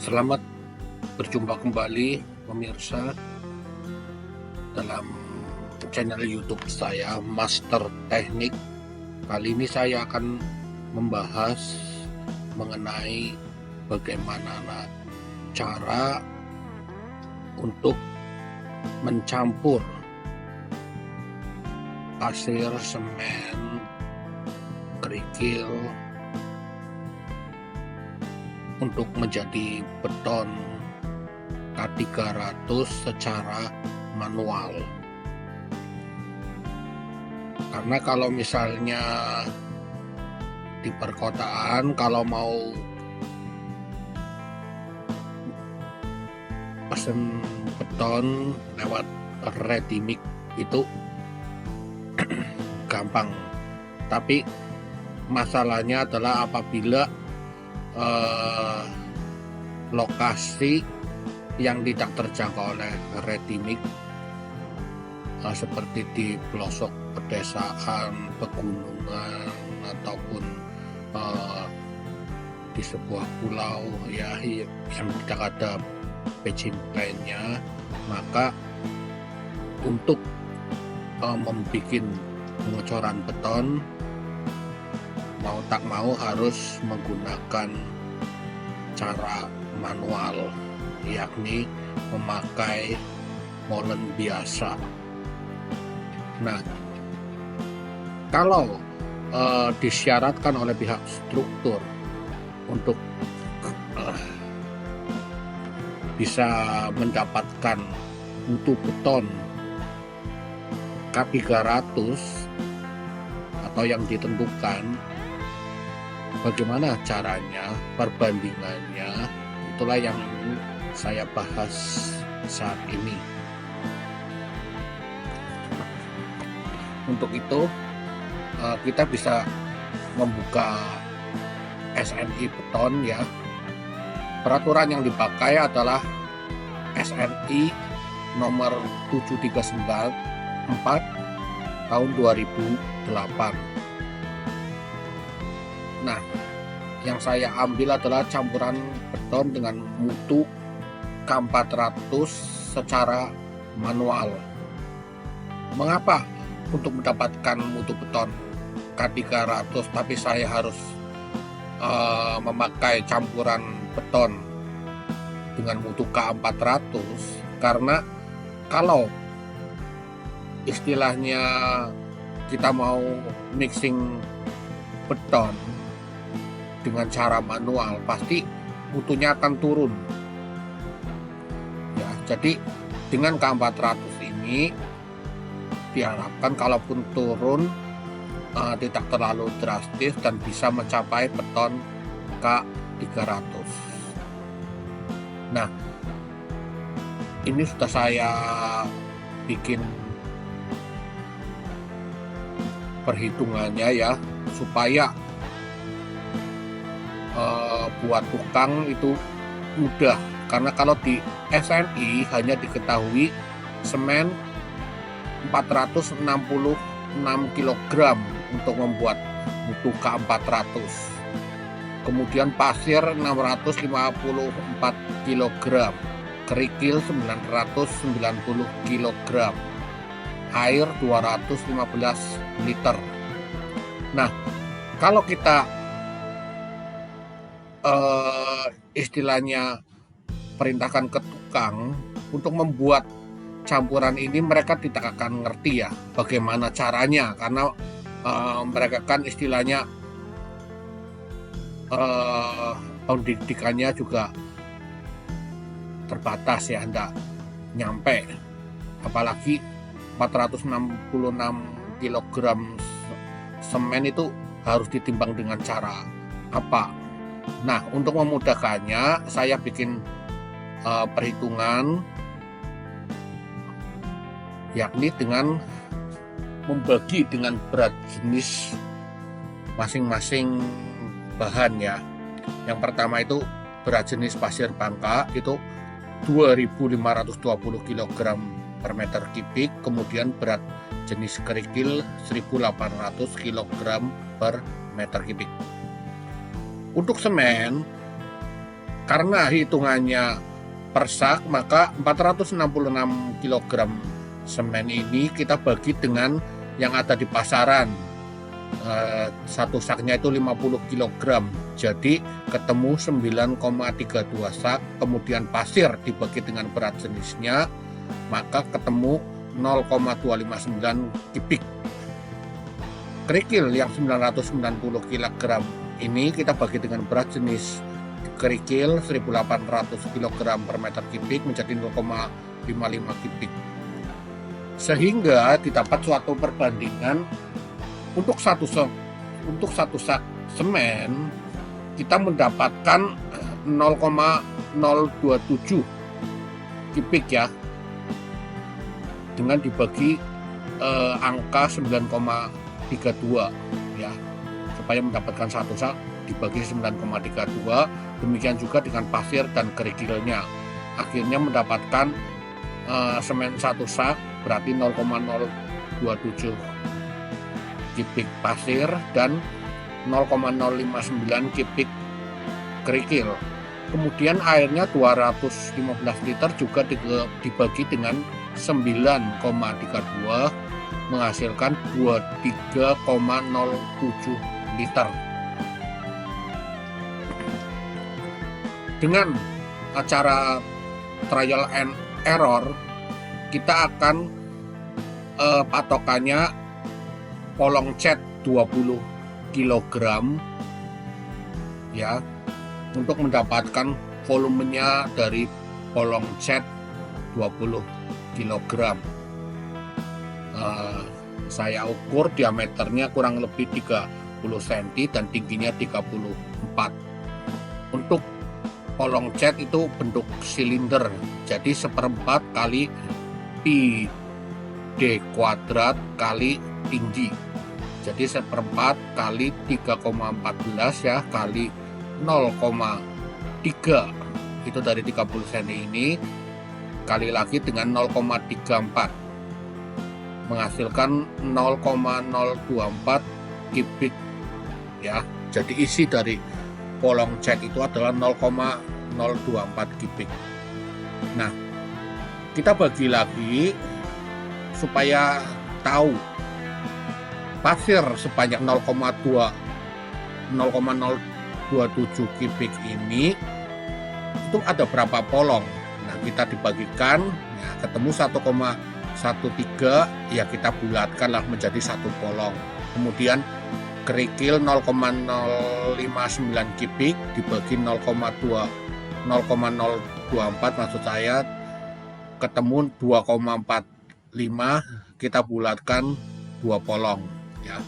Selamat berjumpa kembali pemirsa dalam channel YouTube saya, Master Teknik. Kali ini saya akan membahas mengenai bagaimana cara untuk mencampur pasir, semen, kerikil untuk menjadi beton K300 secara manual. Karena kalau misalnya di perkotaan, kalau mau pesen beton lewat ready mix itu gampang, tapi masalahnya adalah apabila lokasi yang tidak terjangkau oleh ready mix, seperti di pelosok pedesaan, pegunungan, ataupun di sebuah pulau ya yang tidak ada pitching plane-nya, maka untuk membuat pengecoran beton mau tak mau harus menggunakan cara manual, yakni memakai molen biasa. Nah, kalau disyaratkan oleh pihak struktur untuk bisa mendapatkan mutu beton K300 atau yang ditentukan, bagaimana caranya, perbandingannya, itulah yang ingin saya bahas saat ini. Untuk itu kita bisa membuka SNI beton ya. Peraturan yang dipakai adalah SNI nomor 7394 tahun 2008. Nah, yang saya ambil adalah campuran beton dengan mutu K400 secara manual. Mengapa untuk mendapatkan mutu beton K300 tapi saya harus memakai campuran beton dengan mutu K400? Karena kalau istilahnya kita mau mixing beton dengan cara manual, pasti mutunya akan turun ya. Jadi dengan K400 ini diharapkan kalaupun turun tidak terlalu drastis dan bisa mencapai beton K300. Nah, ini sudah saya bikin perhitungannya ya, supaya buat tukang itu mudah. Karena kalau di SNI hanya diketahui semen 466 kg untuk membuat mutu K400, kemudian pasir 654 kg, kerikil 990 kg, air 215 liter. Nah, kalau kita istilahnya perintahkan ke tukang untuk membuat campuran ini, mereka tidak akan ngerti ya bagaimana caranya, karena mereka kan istilahnya pendidikannya juga terbatas ya, hendak nyampe, apalagi 466 kg semen itu harus ditimbang dengan cara apa. Nah, untuk memudahkannya saya bikin perhitungan, yakni dengan membagi dengan berat jenis masing-masing bahan ya. Yang pertama itu berat jenis pasir Bangka itu 2520 kg per meter kubik, kemudian berat jenis kerikil 1800 kg per meter kubik. Untuk semen Karena hitungannya per sak, maka 466 kg semen ini kita bagi dengan yang ada di pasaran. Satu saknya itu 50 kg, jadi ketemu 9,32 sak. Kemudian pasir dibagi dengan berat jenisnya, maka ketemu 0,259 kubik. Kerikil yang 990 kg ini kita bagi dengan berat jenis kerikil 1800 kg per meter kubik menjadi 0,55 kubik, sehingga didapat suatu perbandingan untuk satu sak semen kita mendapatkan 0,027 kubik ya, dengan dibagi angka 9,32 ya, supaya mendapatkan satu sak dibagi 9,32. Demikian juga dengan pasir dan kerikilnya, akhirnya mendapatkan semen satu sak berarti 0,027 kubik pasir dan 0,059 kubik kerikil. Kemudian airnya 215 liter juga dibagi dengan 9,32 menghasilkan 23,07 liter. Dengan acara trial and error, kita akan patokannya polong cat 20 kg ya, untuk mendapatkan volumenya dari polong cat 20 kg. Saya ukur diameternya kurang lebih 30 cm dan tingginya 34. Untuk polong cat itu bentuk silinder, jadi 1/4 kali pi d kuadrat kali tinggi, jadi 1/4 kali 3,14 ya kali 0,3 itu dari 30 cm ini, kali lagi dengan 0,34 menghasilkan 0,024 kubik ya. Jadi isi dari polong cat itu adalah 0,024 kubik. Nah, kita bagi lagi supaya tahu pasir sebanyak 0,027 kubik ini itu ada berapa polong. Nah, kita dibagikan ya, ketemu 1,13 ya, kita bulatkanlah menjadi satu polong. Kemudian kerikil 0,059 kubik dibagi 0,024 maksud saya, ketemu 2,45, kita bulatkan 2 polong ya.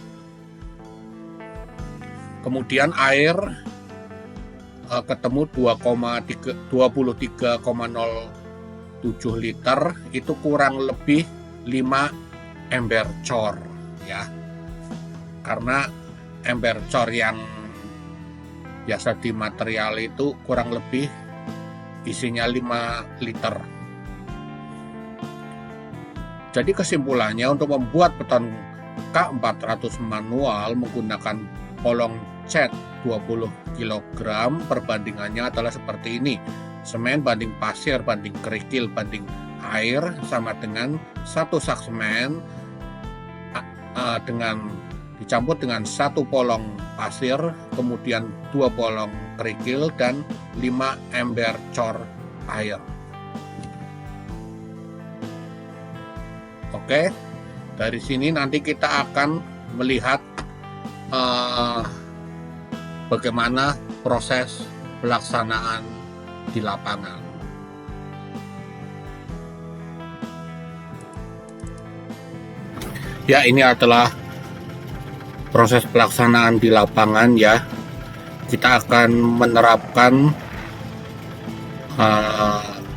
Kemudian air ketemu 23,07 liter, itu kurang lebih 5 ember cor ya, karena ember cor yang biasa di material itu kurang lebih isinya 5 liter. Jadi kesimpulannya, untuk membuat beton K400 manual menggunakan polong cat 20 kg, perbandingannya adalah seperti ini: semen banding pasir banding kerikil banding air sama dengan satu sak semen dengan dicampur dengan 1 polong pasir, kemudian 2 polong kerikil dan 5 ember cor air. Oke, dari sini nanti kita akan melihat bagaimana proses pelaksanaan di lapangan. Ya, ini adalah proses pelaksanaan di lapangan ya. Kita akan menerapkan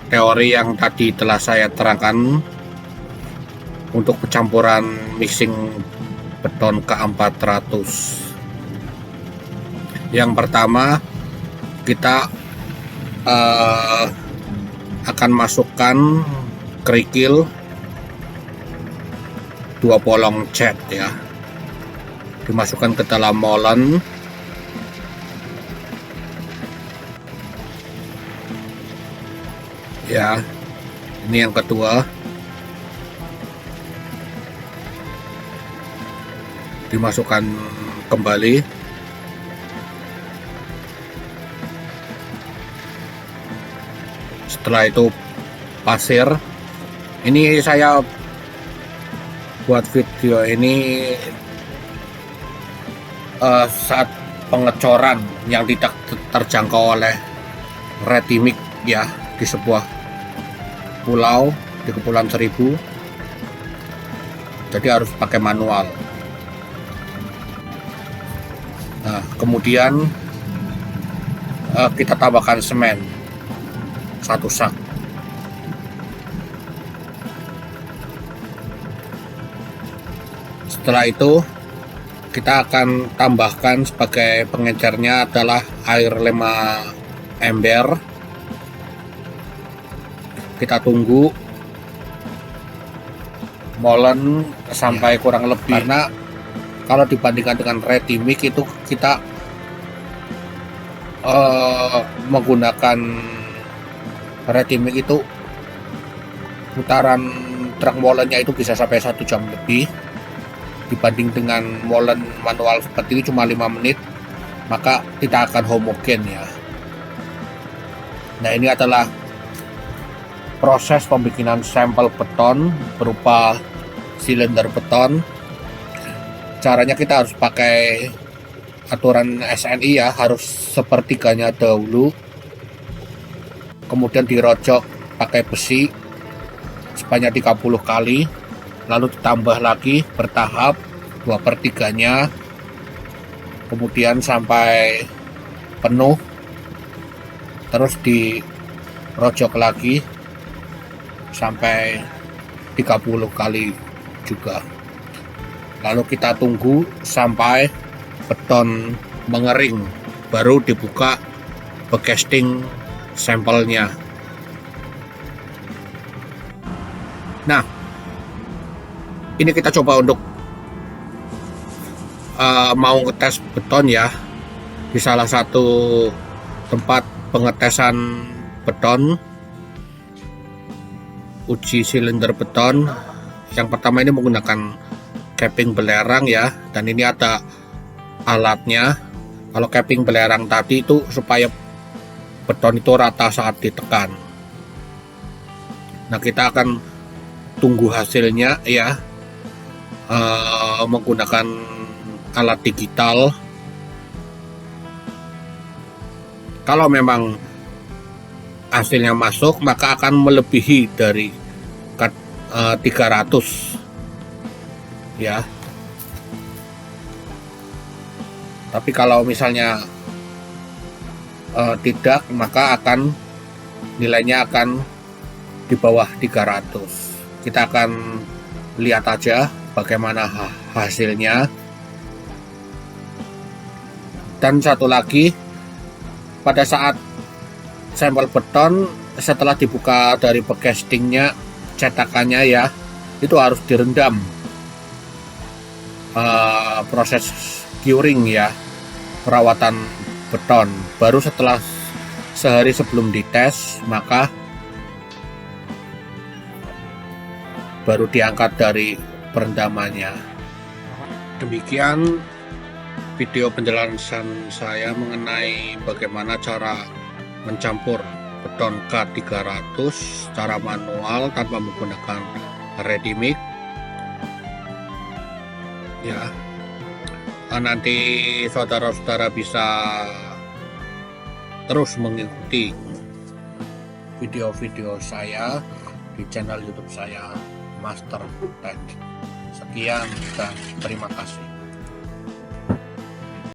teori yang tadi telah saya terangkan untuk pencampuran mixing beton K400. Yang pertama, kita akan masukkan kerikil 2 polong cat ya, dimasukkan ke dalam molen. Ya, ini yang kedua. Dimasukkan kembali. Setelah itu pasir. Ini saya buat video ini saat pengecoran yang tidak terjangkau oleh Retimix ya, di sebuah pulau di Kepulauan Seribu, jadi harus pakai manual. Nah, kemudian kita tambahkan semen 1 sak. Setelah itu kita akan tambahkan sebagai pengecernya adalah air 5 ember. Kita tunggu molen sampai kurang lebih, karena kalau dibandingkan dengan Retimix itu kita menggunakan Retimix itu putaran truk molennya itu bisa sampai 1 jam lebih, dibanding dengan molen manual seperti ini cuma 5 menit, maka tidak akan homogen ya. Nah, ini adalah proses pembikinan sampel beton berupa silinder beton. Caranya kita harus pakai aturan SNI ya, harus sepertiganya dahulu, kemudian dirojok pakai besi sebanyak 30 kali, lalu ditambah lagi bertahap 2/3-nya, kemudian sampai penuh, terus dirojok lagi sampai 30 kali juga. Lalu kita tunggu sampai beton mengering, baru dibuka becasting sampelnya. Nah, ini kita coba untuk mau ngetes beton ya, di salah satu tempat pengetesan beton, uji silinder beton. Yang pertama ini menggunakan capping belerang ya, dan ini ada alatnya. Kalau capping belerang tadi itu supaya beton itu rata saat ditekan. Nah, kita akan tunggu hasilnya ya, menggunakan alat digital. Kalau memang hasilnya masuk, maka akan melebihi dari 300 ya. Tapi kalau misalnya tidak, maka akan nilainya akan di bawah 300. Kita akan lihat aja bagaimana hasilnya. Dan satu lagi, pada saat sampel beton setelah dibuka dari becastingnya, cetakannya ya, itu harus direndam, proses curing ya, perawatan beton. Baru setelah sehari sebelum dites, maka baru diangkat dari perendamannya. Demikian video penjelasan saya mengenai bagaimana cara mencampur beton K300 secara manual tanpa menggunakan Retimix ya. Nanti saudara-saudara bisa terus mengikuti video-video saya di channel YouTube saya, Master Tech. Sekian dan terima kasih.